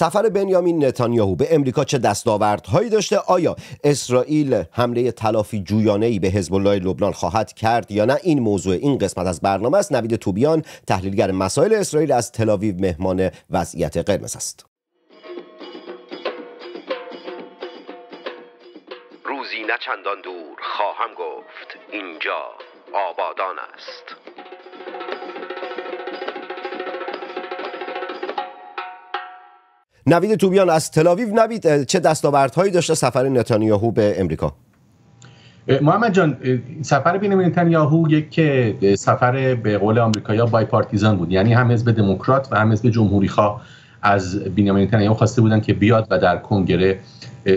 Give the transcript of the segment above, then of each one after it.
سفر بنیامین نتانیاهو به امریکا چه دستاوردهایی داشته؟ آیا اسرائیل حمله تلافی جویانه‌ای به حزب الله لبنان خواهد کرد یا نه؟ این موضوع این قسمت از برنامه است. نوید توبیان، تحلیلگر مسائل اسرائیل، از تل‌آویو مهمان وضعیت قرمز است. روزی نه چندان دور خواهم گفت اینجا آبادان است. نوید توبیان از تل‌آویو. نوید، چه دستاوردهایی داشته سفر نتانیاهو به امریکا؟ محمد جان، سفر بنیامین نتانیاهو یک سفر به قول آمریکایی‌ها بای پارتیزان بود، یعنی هم حزب دموکرات و هم حزب جمهوری‌خواه از بنیامین نتانیاهو خواسته بودن که بیاد و در کنگره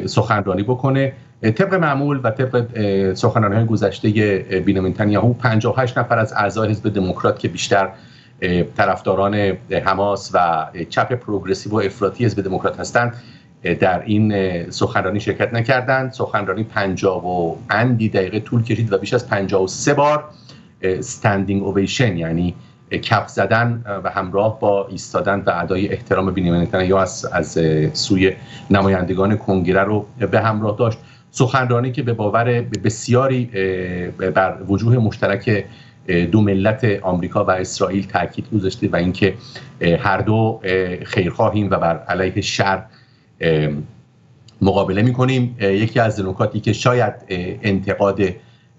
سخنرانی بکنه. طبق معمول و طبق سخنرانی‌های گذشته بنیامین نتانیاهو 58 نفر از اعضای حزب دموکرات که بیشتر طرفداران حماس و چپ پروگرسیو و افراطی حزب دموکرات هستند در این سخنرانی شرکت نکردند. سخنرانی 50 و اندی دقیقه طول کشید و بیش از 53 بار استندینگ اوویشن، یعنی کف زدن و همراه با ایستادن و ادای احترام بنیامین نتانیاهو از سوی نمایندگان کنگره رو به همراه داشت. سخنرانی که به باور بسیاری بر وجوه مشترک دو ملت آمریکا و اسرائیل تاکید گذاشته و اینکه هر دو خیرخواهیم و بر علیه شر مقابله می‌کنیم. یکی از نکاتی که شاید انتقاد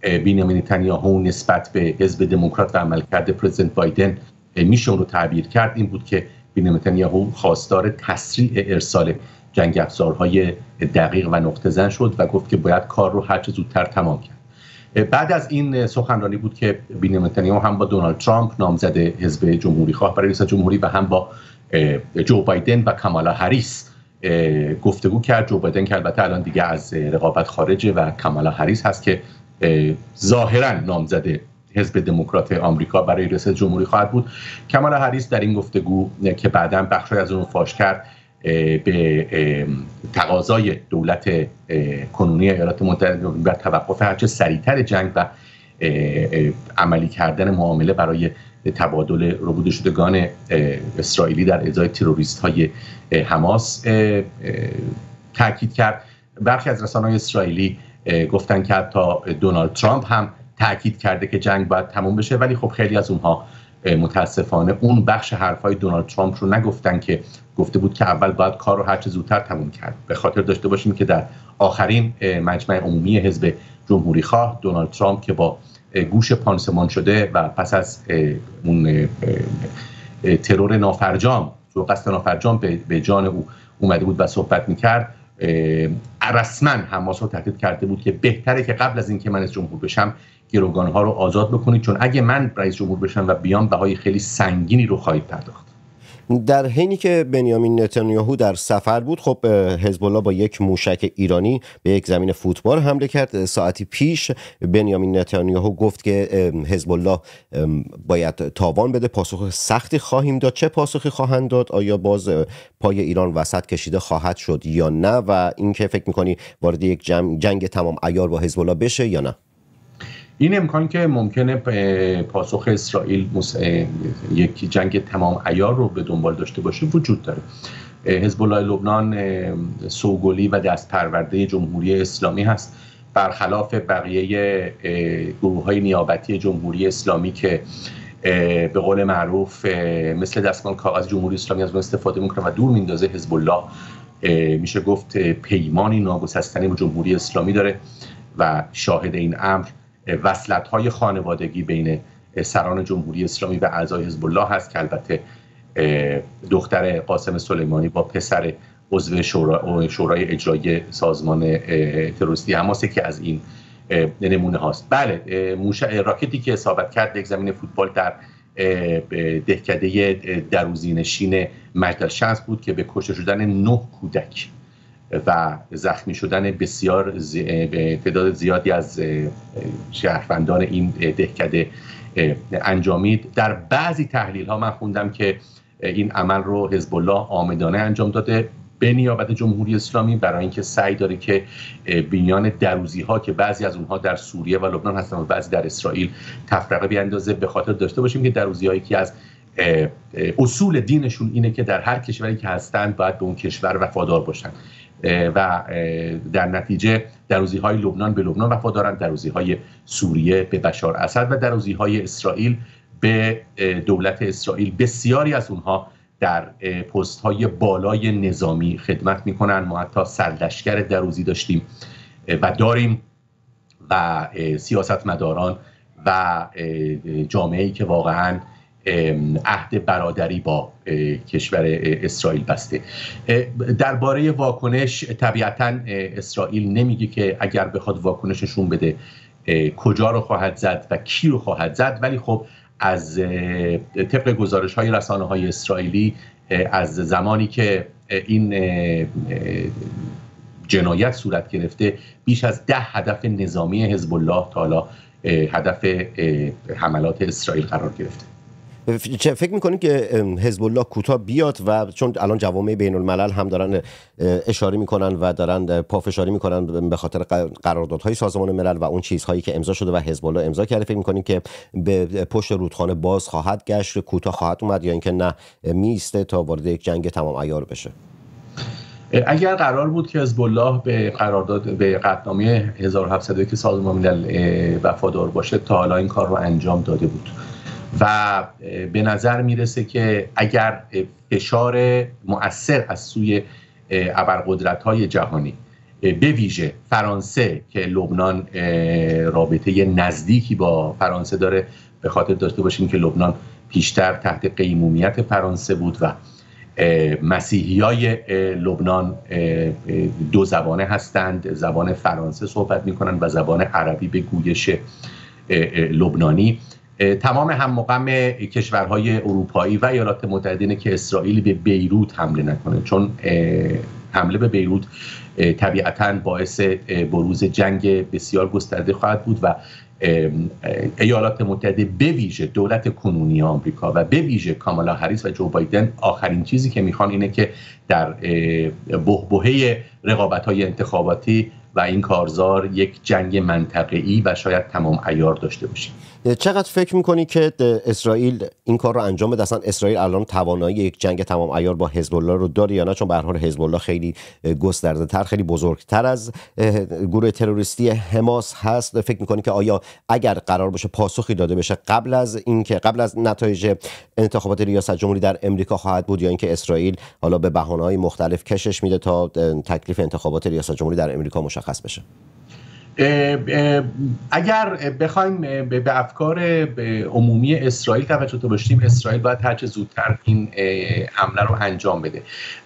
بنیامین نتانیاهو نسبت به حزب دموکرات و عملکرد پرزیدنت بایدن میشه اون رو تعبیر کرد این بود که بنیامین نتانیاهو خواستار تسریع ارسال جنگ افزارهای دقیق و نقطه زن شد و گفت که باید کار رو هر چه زودتر تمام کرد. بعد از این سخنرانی بود که بنیامین نتانیاهو هم با دونالد ترامپ نامزد حزب جمهوری‌خواه برای ریاست جمهوری و هم با جو بایدن و کامالا هریس گفتگو کرد. جو بایدن که البته الان دیگه از رقابت خارجه و کامالا هریس هست که ظاهراً نامزد حزب دموکرات آمریکا برای ریاست جمهوری خواهد بود. کامالا هریس در این گفتگو که بعداً بخشی از اون فاش کرد به تقاضای دولت کنونی ایالات متحده و توقف هرچه سریعتر جنگ و عملی کردن معامله برای تبادل ربوده شدگان اسرائیلی در ازای تروریست‌های حماس تاکید کرد. برخی از رسانه‌های اسرائیلی گفتن که حتی دونالد ترامپ هم تاکید کرده که جنگ باید تموم بشه، ولی خب خیلی از اونها متاسفانه اون بخش حرفای دونالد ترامپ رو نگفتن که گفته بود که اول باید کار رو هر چه زودتر تموم کرد. به خاطر داشته باشیم که در آخرین مجمع عمومی حزب جمهوری خواه دونالد ترامپ که با گوش پانسمان شده و پس از اون ترور نافرجام و قصد نافرجام به جان او اومده بود و صحبت میکرد، رسما حماس رو تهدید کرده بود که بهتره که قبل از اینکه من رئیس جمهور بشم گروگانها رو آزاد بکنید، چون اگه من رئیس جمهور بشم و بیام بهای خیلی سنگینی رو خواهید پرداخت. در حینی که بنیامین نتانیاهو در سفر بود، خب حزب الله با یک موشک ایرانی به یک زمین فوتبال حمله کرد. ساعتی پیش بنیامین نتانیاهو گفت که حزب الله باید تاوان بده، پاسخ سختی خواهیم داد. چه پاسخی خواهند داد؟ آیا باز پای ایران وسط کشیده خواهد شد یا نه؟ و اینکه فکر می‌کنی وارد یک جنگ تمام عیار با حزب الله بشه یا نه؟ این امکان که ممکنه پاسخ اسرائیل یک جنگ تمام عیار رو به دنبال داشته باشه وجود داره. حزب الله لبنان سوگلی و دست پرورده جمهوری اسلامی هست، برخلاف بقیه گروه‌های نیابتی جمهوری اسلامی که به قول معروف مثل دستمال کاغذ جمهوری اسلامی از اون استفاده میکنه و دور میندازه. حزب الله میشه گفت پیمانی ناگسستنی با جمهوری اسلامی داره و شاهد این امر وصلت‌های خانوادگی بین سران جمهوری اسلامی و اعضای حزب الله هست که البته دختر قاسم سلیمانی با پسر عضو شورای اجرایی سازمان تروریستی حماس که از این نمونه هاست. بله، راکتی که اصابت کرد یک زمین فوتبال در دهکده دروزینشین مجدلشمس بود که به کشته شدن 9 کودک و زخمی شدن بسیار به تعداد زیادی از شهروندان این دهکده انجامید. در بعضی تحلیل ها من خوندم که این عمل رو حزب الله عامدانه انجام داده به نیابت جمهوری اسلامی برای اینکه سعی داره که بیان دروزی ها که بعضی از اونها در سوریه و لبنان هستن و بعضی در اسرائیل تفرقه بیاندازه. به خاطر داشته باشیم که دروزی هایی که از اصول دینشون اینه که در هر کشوری که هستند باید به اون کشور وفادار باشن و در نتیجه دروزی‌های لبنان به لبنان وفادارند، دروزی‌های سوریه به بشار اسد و دروزی‌های اسرائیل به دولت اسرائیل. بسیاری از اونها در پست‌های بالای نظامی خدمت می‌کنند. ما حتی سرلشکر دروزی داشتیم و داریم و سیاستمداران و جامعه‌ای که واقعاً عهد برادری با کشور اسرائیل بسته. درباره واکنش طبیعتاً اسرائیل نمیگه که اگر بخواد واکنششون بده کجا رو خواهد زد و کی رو خواهد زد، ولی خب از طبق گزارش‌های رسانه‌های اسرائیلی از زمانی که این جنایت صورت گرفته بیش از 10 هدف نظامی حزب الله تا حالا هدف حملات اسرائیل قرار گرفته. فکر میکنید که حزب الله کوتاه بیاد و چون الان جوامع بین الملل هم دارن اشاره میکنن و دارن پافشاری میکنن به خاطر قراردادهای سازمان ملل و اون چیزهایی که امضا شده و حزب الله امضا کرده، فکر میکنید که به پشت رودخانه باز خواهد گشت، کوتاه خواهد اومد، یا اینکه نه میسته تا وارد یک جنگ تمام عیار بشه؟ اگر قرار بود که حزب الله به قرارداد به قطعنامه 1701 سازمان ملل وفادار باشه تا حالا این کار رو انجام داده بود و به نظر میرسه که اگر فشار مؤثر از سوی ابرقدرت‌های جهانی به ویژه فرانسه که لبنان رابطه نزدیکی با فرانسه داره، به خاطر داشته باشیم که لبنان پیشتر تحت قیمومیت فرانسه بود و مسیحیای لبنان دو زبانه هستند، زبان فرانسه صحبت میکنن و زبان عربی به گویش لبنانی. تمام هم‌مقام کشورهای اروپایی و ایالات متحده که اسرائیل به بیروت حمله نکنه، چون حمله به بیروت طبیعتاً باعث بروز جنگ بسیار گسترده خواهد بود و ایالات متحده به ویژه دولت کنونی آمریکا و به ویژه کامالا هریس و جو بایدن آخرین چیزی که میخوان اینه که در بحبوحه رقابت‌های انتخاباتی و این کارزار یک جنگ منطقه‌ای و شاید تمام عیار داشته باشیم. چقدر فکر میکنی که اسرائیل این کار رو انجام بده؟ اصلا اسرائیل الان توانایی یک جنگ تمام عیار با حزب الله رو داره یا نه؟ چون به هر حال حزب الله خیلی گسترده تر، خیلی بزرگتر از گروه تروریستی حماس هست. فکر میکنی که آیا اگر قرار باشه پاسخی داده بشه قبل از نتایج انتخابات ریاست جمهوری در امریکا خواهد بود، یا اینکه اسرائیل حالا به بهانه‌های مختلف کشش میده تا تکلیف انتخابات ریاست جمهوری در امریکا مشخص بشه؟ اگر بخوایم به افکار عمومی اسرائیل توجه داشتیم، اسرائیل باید هر چه زودتر این حمله رو انجام بده.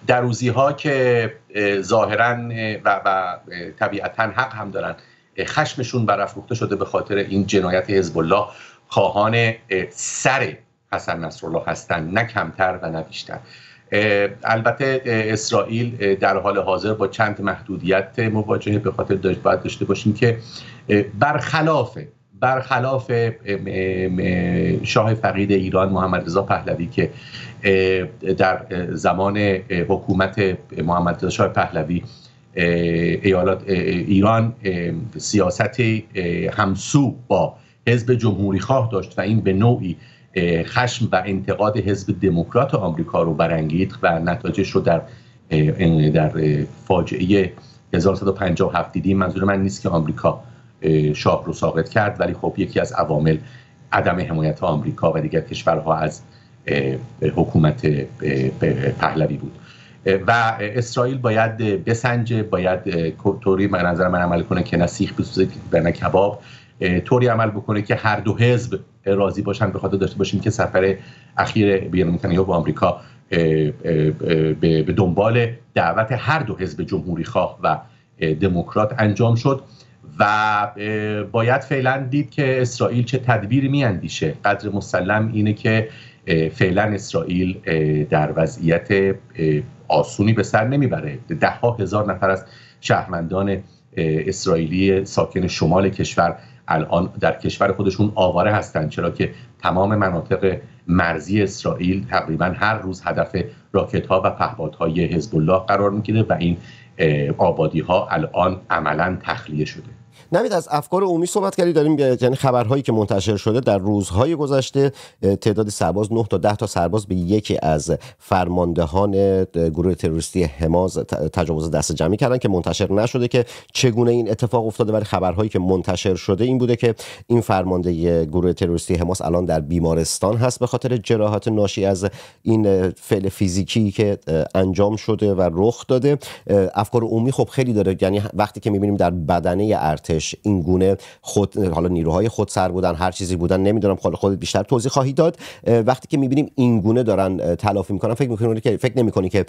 دروزی‌ها که ظاهراً و طبیعتاً حق هم دارن، خشمشون برافروخته شده به خاطر این جنایت حزب الله، خواهان سر حسن نصرالله هستند، نه کمتر و نه بیشتر. البته اسرائیل در حال حاضر با چند محدودیت مواجهه، به خاطر باید داشته باشیم که برخلاف شاه فقید ایران محمد رضا پهلوی که در زمان حکومت محمد رضا شاه پهلوی ایران سیاست همسو با حزب جمهوری خواه داشت و این به نوعی خشم و انتقاد حزب دموکرات آمریکا رو برانگیخت و نتایجش رو در فاجعه 1157 دیدیم. منظور من نیست که آمریکا شاه رو ساقط کرد، ولی خب یکی از عوامل عدم حمایت آمریکا و دیگر کشورها از حکومت پهلوی بود و اسرائیل باید بسنجه، باید طوری به نظر من عمل کنه که نه سیخ بسوزه و نه کباب، طوری عمل بکنه که هر دو حزب راضی باشن، به خاطر داشته باشیم که سفر اخیر بنیامین نتانیاهو به آمریکا به دنبال دعوت هر دو حزب جمهوری خواه و دموکرات انجام شد و باید فعلا دید که اسرائیل چه تدبیری میاندیشه. قدر مسلم اینه که فعلا اسرائیل در وضعیت آسونی به سر نمیبره. 10,000 نفر از شهروندان اسرائیلی ساکن شمال کشور الان در کشور خودشون آواره هستند، چرا که تمام مناطق مرزی اسرائیل تقریبا هر روز هدف راکت‌ها و پهپادهای حزب الله قرار میگیره و این آبادی‌ها الان عملاً تخلیه شده. نوید، از افکار عمومی صحبت کردی. داریم یعنی خبرهایی که منتشر شده در روزهای گذشته، تعداد سرباز 9 تا 10 تا سرباز به یکی از فرماندهان گروه تروریستی حماس تجاوز دست جمعی کردن که منتشر نشده که چگونه این اتفاق افتاده، ولی خبرهایی که منتشر شده این بوده که این فرمانده گروه تروریستی حماس الان در بیمارستان هست به خاطر جراحات ناشی از این فعل فیزیکی که انجام شده و رخ داده. افکار عمومی خب خیلی داره، یعنی وقتی که می‌بینیم در بدنه ارتش این گونه حالا نیروهای خودسر بودن، هر چیزی بودن، نمیدونم خودت بیشتر توضیح خواهی داد، وقتی که میبینیم این گونه دارن تلافی میکنن، فکر نمیکنی که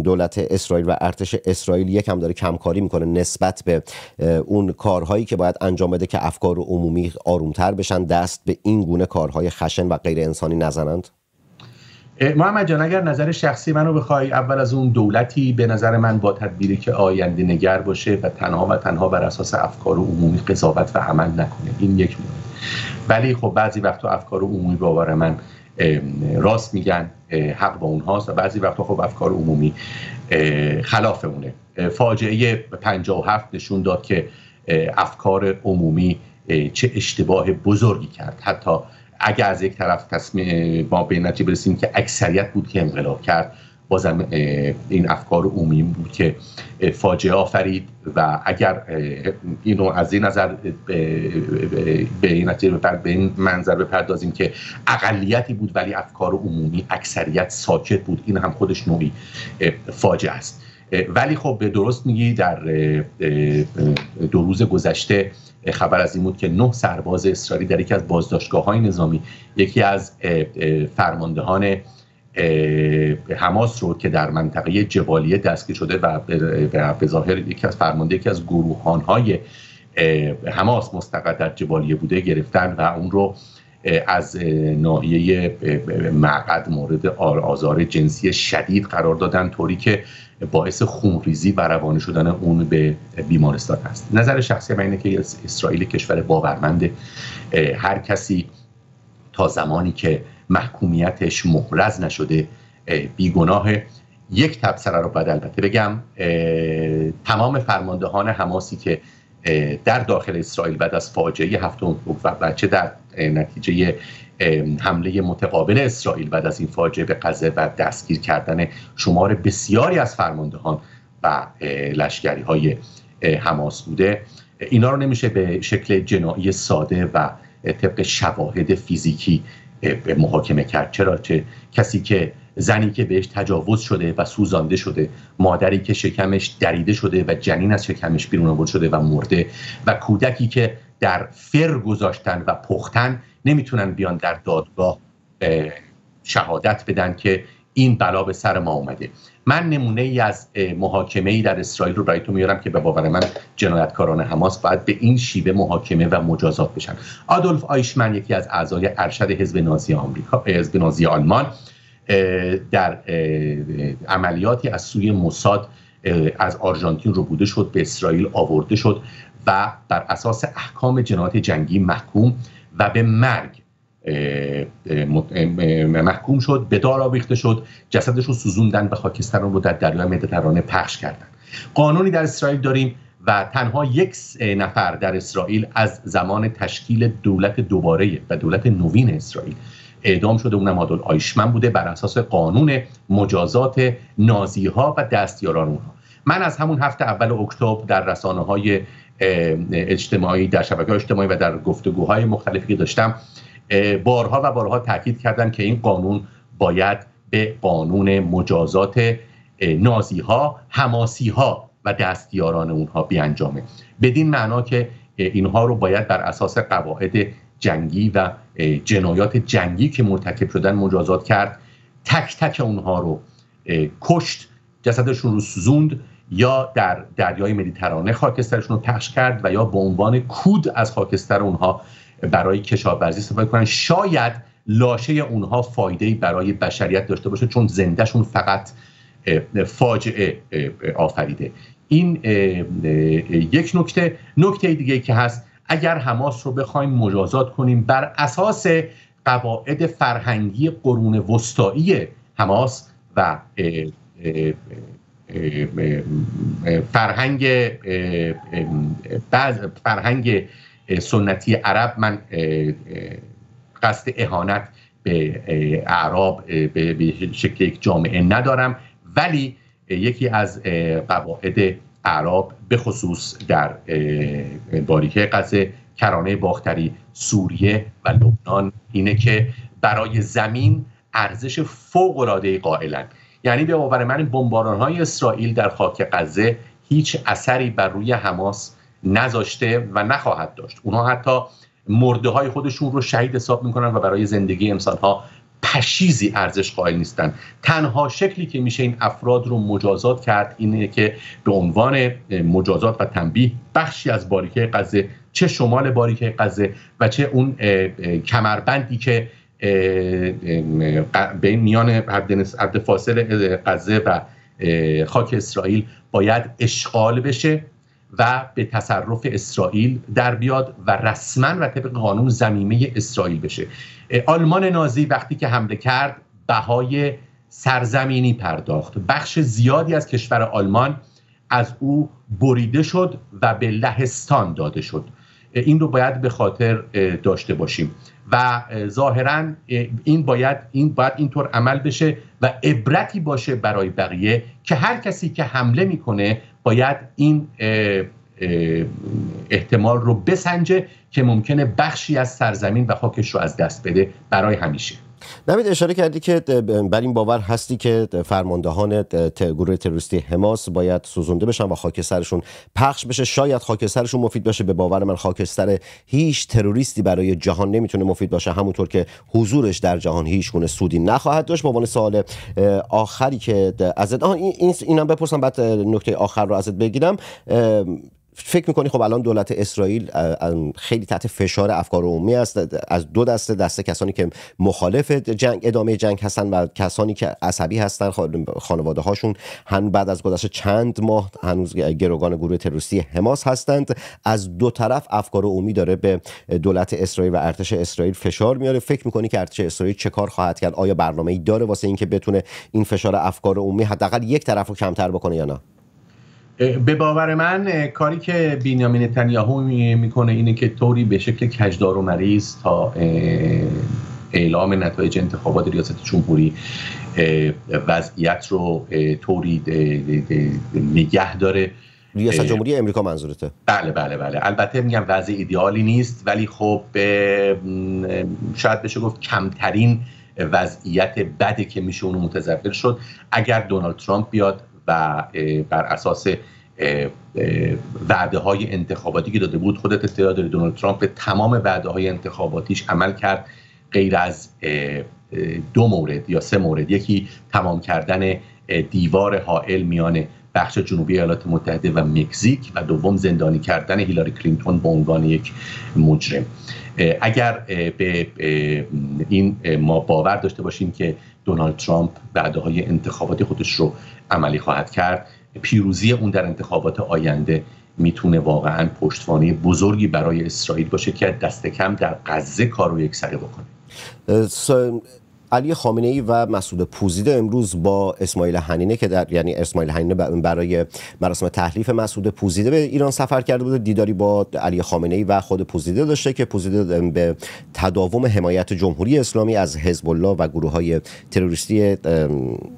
دولت اسرائیل و ارتش اسرائیل یکم داره کمکاری میکنه نسبت به اون کارهایی که باید انجام بده که افکار عمومی آرومتر بشن، دست به این گونه کارهای خشن و غیر انسانی نزنند؟ محمد جان، اگر نظر شخصی منو بخوای، اول از اون دولتی به نظر من با تدبیری که آینده نگر باشه و تنها بر اساس افکار عمومی قضاوت و عمل نکنه، این یک مورد. ولی خب بعضی وقتا افکار عمومی باور من راست میگن، حق با اونهاست، و بعضی وقتا خب افکار عمومی خلاف اونه. فاجعه 57 نشون داد که افکار عمومی چه اشتباه بزرگی کرد. حتی اگر از یک طرف تصمیم ما به نتیجه برسیم که اکثریت بود که انقلاب کرد، بازم این افکار عمومی بود که فاجعه آفرید. و اگر اینو از این نظر به این منظر بپردازیم که اقلیتی بود ولی افکار عمومی اکثریت ساکت بود، این هم خودش نوعی فاجعه است. ولی خب درست میگی، در 2 روز گذشته خبر از این بود که 9 سرباز اسرائیلی در یکی از بازداشتگاه‌های نظامی، یکی از فرماندهان حماس رو که در منطقه جبالیه دستگیر شده و به ظاهر یکی از گروهان‌های حماس مستقر در جبالیه بوده گرفتن و اون رو از ناحیه مقعد مورد آزار جنسی شدید قرار دادن، طوری که باعث خونریزی و روانه شدن اون به بیمارستان است. نظر شخصی من اینه که اسرائیل کشور باورمنده. هر کسی تا زمانی که محکومیتش محرز نشده بیگناه. یک تبصره رو بعد البته بگم، تمام فرماندهان حماسی که در داخل اسرائیل بعد از فاجعه 7 اکتبر و چه در نتیجه حمله متقابل اسرائیل بعد از این فاجعه به غزه و دستگیر کردن شمار بسیاری از فرماندهان و لشکری‌های حماس بوده، اینا رو نمیشه به شکل جنایی ساده و طبق شواهد فیزیکی محاکمه کرد. چرا؟ چه کسی که زنی که بهش تجاوز شده و سوزانده شده، مادری که شکمش دریده شده و جنین از شکمش بیرون آورده شده و مرده، و کودکی که در فر گذاشتن و پختن، نمیتونن بیان در دادگاه شهادت بدن که این بلا به سر ما اومده. من نمونه ای از محاکمه ای در اسرائیل رو برای تو میارم که به باور من جنایتکاران حماس باید به این شیوه محاکمه و مجازات بشن. آدولف آیشمن، یکی از اعضای ارشد حزب نازی آمریکا، حزب نازی آلمان، در عملیاتی از سوی موساد از آرژانتین رو بوده شد، به اسرائیل آورده شد و بر اساس احکام جنایت جنگی محکوم و به مرگ محکوم شد، به دار آویخته شد، جسدش رو سوزوندن و خاکستر رو در دریای مدیترانه پخش کردن. قانونی در اسرائیل داریم و تنها 1 نفر در اسرائیل از زمان تشکیل دولت دوباره و دولت نوین اسرائیل اعدام شده، اونم آدولف آیشمن بوده، بر اساس قانون مجازات نازی‌ها و دستیاران اونها. من از همون هفته اول اکتبر در رسانه‌های اجتماعی، در شبکه‌های اجتماعی و در گفتگوهای مختلفی که داشتم بارها و بارها تاکید کردم که این قانون باید به قانون مجازات نازی‌ها، حماسی‌ها و دستیاران اونها بیانجامه، بدین معنا که اینها رو باید بر اساس قواعد جنگی و جنایات جنگی که مرتکب شدن مجازات کرد. تک تک اونها رو کشت، جسدشون رو سوزوند یا در دریای مدیترانه خاکسترشون رو پخش کرد و یا به عنوان کود از خاکستر اونها برای کشاورزی استفاده کنن. شاید لاشه اونها فایده‌ای برای بشریت داشته باشه، چون زندهشون فقط فاجعه آفریده. این یک نکته دیگه که هست، اگر حماس رو بخوایم مجازات کنیم بر اساس قواعد فرهنگی قرون وسطایی حماس و فرهنگ سنتی عرب من قصد اهانت به اعراب به شکل یک جامعه ندارم، ولی یکی از قواعد اعراب به خصوص در باریکه غزه، کرانه باختری، سوریه و لبنان اینه که برای زمین ارزش فوق‌العاده قائلن. یعنی به باور من بمباران‌های اسرائیل در خاک غزه هیچ اثری بر روی حماس نذاشته و نخواهد داشت. اونها حتی مرده‌های خودشون رو شهید حساب میکنن و برای زندگی انسان‌ها پشیزی ارزش قائل نیستن. تنها شکلی که میشه این افراد رو مجازات کرد اینه که به عنوان مجازات و تنبیه بخشی از باریکه غزه، چه شمال باریکه غزه و چه اون کمربندی که بین میان حد فاصل غزه و خاک اسرائیل باید اشغال بشه و به تصرف اسرائیل در بیاد و رسما و طبق قانون ضمیمه اسرائیل بشه. آلمان نازی وقتی که حمله کرد بهای سرزمینی پرداخت. بخش زیادی از کشور آلمان از او بریده شد و به لهستان داده شد. این رو باید به خاطر داشته باشیم و ظاهراً این باید اینطور عمل بشه و عبرتی باشه برای بقیه که هر کسی که حمله میکنه باید این احتمال رو بسنجه که ممکنه بخشی از سرزمین و خاکش رو از دست بده برای همیشه. نوید، اشاره کردی که بر این باور هستی که فرماندهان گروه تروریستی حماس باید سوزونده بشن و خاکسترشون پخش بشه. شاید خاکسترشون مفید باشه. به باور من خاکستر هیچ تروریستی برای جهان نمیتونه مفید باشه، همونطور که حضورش در جهان هیچ گونه سودی نخواهد داشت. به عنوان سوال آخری که ازت اینم بپرسم، بعد نکته آخر رو ازت بگیرم. فکر میکنی خب الان دولت اسرائیل خیلی تحت فشار افکار عمومی است، از دو دسته کسانی که مخالف ادامه جنگ هستن و کسانی که عصبی هستن، خانواده هاشون بعد از گذشت چند ماه هنوز گروگان گروه تروریستی حماس هستند. از دو طرف افکار عمومی داره به دولت اسرائیل و ارتش اسرائیل فشار میاره. فکر میکنی که ارتش اسرائیل چه کار خواهد کرد؟ آیا برنامه‌ای داره واسه اینکه بتونه این فشار افکار عمومی حداقل یک طرف رو کمتر بکنه یا نه؟ به باور من کاری که بنیامین نتانیاهو میکنه اینه که طوری به شکل کجدار و مریض تا اعلام نتایج انتخابات ریاست جمهوری وضعیت رو طوری نگه داره. ریاست جمهوری امریکا منظورته؟ بله. البته میگم وضع ایدئالی نیست، ولی خب شاید بشه گفت کمترین وضعیت بده که میشه اونو متذکر شد. اگر دونالد ترامپ بیاد و بر اساس وعده های انتخاباتی که داده بود، خودت اطلاع داری دونالد ترامپ به تمام وعده های انتخاباتیش عمل کرد غیر از 2 مورد یا 3 مورد. یکی تمام کردن دیوار حائل میان بخش جنوبی ایالات متحده و مکزیک و دوم زندانی کردن هیلاری کلینتون به عنوان یک مجرم. اگر به این ما باور داشته باشیم که دونالد ترامپ وعده‌های انتخاباتی خودش رو عملی خواهد کرد، پیروزی اون در انتخابات آینده میتونه واقعاً پشتوانه بزرگی برای اسرائیل باشه که دست کم در غزه کار رو یکسره بکنه. علی خامنه‌ای و مسعود پوزیده امروز با اسماعیل هنینه که یعنی اسماعیل هنینه برای مراسم تحلیف مسعود پوزیده به ایران سفر کرده بود، دیداری با علی خامنه‌ای و خود پوزیده داشته که پوزیده به تداوم حمایت جمهوری اسلامی از حزب الله و گروه‌های تروریستی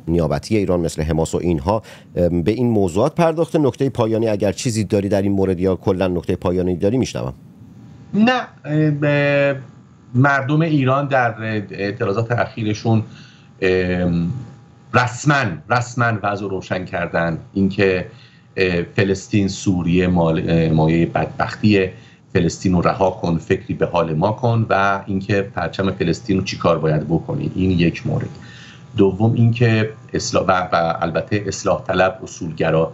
نیابتی ایران مثل حماس و اینها به این موضوعات پرداخته. نکته پایانی اگر چیزی داری در این مورد یا کلا نکته پایانی داری میشنوم. نه، مردم ایران در اعتراضات اخیرشون رسما وضع رو روشن کردن، اینکه فلسطین سوریه مایه بدبختی، فلسطین رو رها کن، فکری به حال ما کن و اینکه پرچم فلسطین رو چی کار باید بکنی. این یک مورد. دوم اینکه اصلاح و البته اصلاح طلب اصولگرا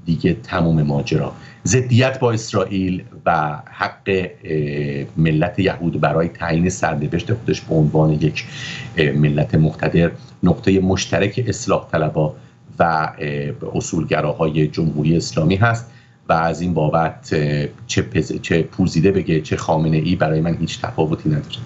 دیگه تمام ماجرا، ضدیت با اسرائیل و حق ملت یهود برای تعیین سرنوشت خودش به عنوان یک ملت مقتدر نقطه مشترک اصلاح طلبها و اصولگراهای جمهوری اسلامی هست و از این بابت چه پوزیده بگه چه خامنه‌ای برای من هیچ تفاوتی نداره.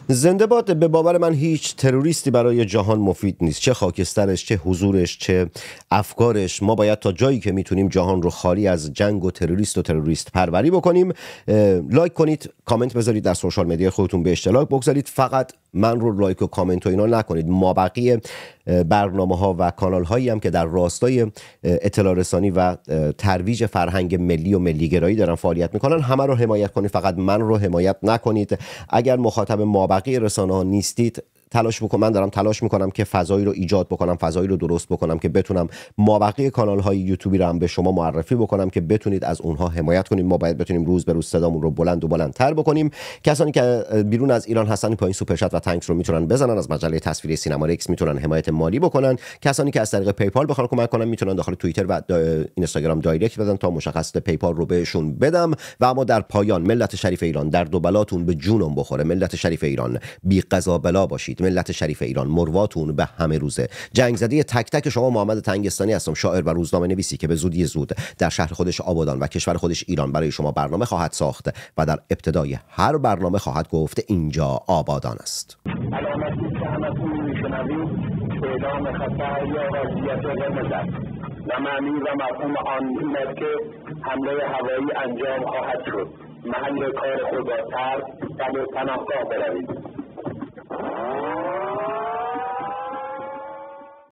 زنده باد. به باور من هیچ تروریستی برای جهان مفید نیست، چه خاکسترش، چه حضورش، چه افکارش. ما باید تا جایی که میتونیم جهان رو خالی از جنگ و تروریست پروری بکنیم. لایک کنید، کامنت بذارید، در سوشال مدیا خودتون به اشتراک بگذارید. فقط من رو لایک و کامنت و اینا نکنید. ما بقیه برنامه ها و کانال هایی هم که در راستای اطلاع رسانی و ترویج فرهنگ ملی و ملیگرایی دارن فعالیت میکنن، همه رو حمایت کنید، فقط من رو حمایت نکنید. اگر مخاطب ما بقیه رسانه ها نیستید، تلاش بکنم، من دارم تلاش میکنم که فضایی رو ایجاد بکنم، فضایی رو درست بکنم که بتونم مابقی کانال های یوتیوبی رو هم به شما معرفی بکنم که بتونید از اونها حمایت کنید. ما باید بتونیم روز به روز صدامون رو بلند و بلندتر بکنیم. کسانی که بیرون از ایران هستن پایین سوپر چت و تانکس رو میتونن بزنن، از مجله تصویری سینما رکس میتونن حمایت مالی بکنن. کسانی که از طریق پیپال بخوان کمک کنن میتونن داخل توییتر و اینستاگرام دایرکت بدن تا مشخصات پیپال رو بهشون بدم. و اما در پایان، ملت شریف ایران، در دو بلاتون به جونم بخوره. ملت شریف ایران، بی قضا بلا باشید. ملت شریف ایران، مرواتون به همه روزه. جنگ زده تک تک شما. محمد تنگستانی هستم، شاعر و روزنامه نویسی که به زودی زود در شهر خودش آبادان و کشور خودش ایران برای شما برنامه خواهد ساخت و در ابتدای هر برنامه خواهد گفت اینجا آبادان است. علامتی که همتون میشنوید اعلام خطر یا وضعیت قرمز است و معنی و مفهوم آن این است که حمله هوایی انجام خواهد شد. محل کار خود را ترک و به پناهگاه بروید.